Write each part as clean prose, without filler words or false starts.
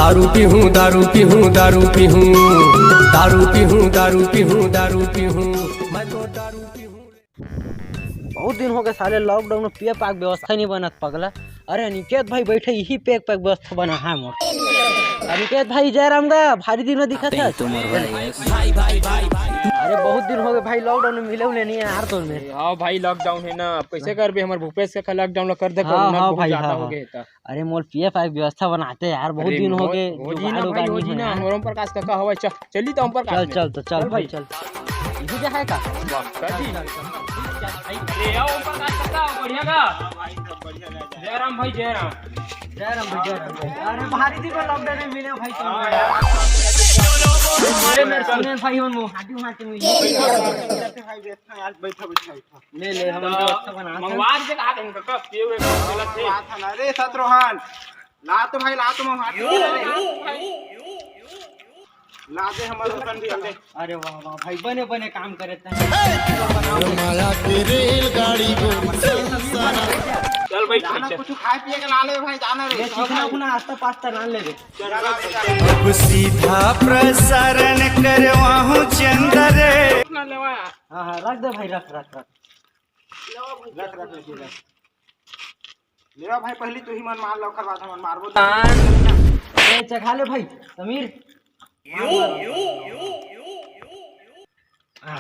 दारू पी हूँ दारू पी हूँ दारू पी हूँ दारू पी हूँ दारू पी हूँ दारू पी हूँ मैं तो दारू पी हूँ। बहुत दिन हो गए साले लॉकडाउन में पेय पाक व्यवस्था नहीं बनत पगला। अरे अनिकेत भाई बैठे यही पेय पाक व्यवस्था बना है मोर। अनिकेत भाई जयराम गा भारी दिन में दिखा था। अरे बहुत दिन हो गए भाई लॉकडाउन में मिले हुए नहीं है यार तो में। हाँ भाई लॉकडाउन है ना, कैसे कर भी हमारे भूपेश का लॉकडाउन कर दे हाँ भाई ज्यादा हाँ हो गए। अरे मोर पेय पाक व्यवस्था बनाते यार बहुत दिन हो गए। हो जी ना हम प्रकाश का हवा चली तो हम प्रकाश चल भाई चल इसी क्या है का ले आओ प्रकाश का बढ़िया का जयराम भाई जयराम अरे भारी दिन में लॉकडाउन में मिले भाई सुने भाई हम हाटी मिले ले हम व्यवस्था बना मंगवा के कहा थे का पिए हुए गलत थे। अरे शत्रुघ्न ला तो भाई ला तो मैं हाथ ला दे हमारे दुकान भी दे। अरे वाह वाह भाई बने काम करे चल भाई जाना कुछ खाए पिए के ला ले भाई जाना रे चिकना आस्ता पास्ता ना ले अब सीधा प्रसारण करवाहूं चंदर ना लेवाया। हाँ रख दे भाई रख ले भाई पहली तू ही मन मार लो करवा था मन मारबो चखा ले भाई समीर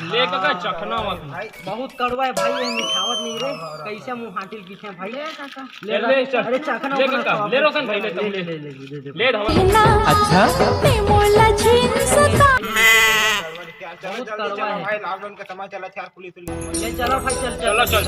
ले का चखना मत भाई बहुत कड़वा है भाई ये मिठावट नहीं रे कैसे मुंह हाटिल पीछे भाई ले काका ले चल अरे चखना ले काका ले रोशन भाई ले अच्छा भाई लॉकडाउन का समय चला था पुलिस ले चलो भाई चल चल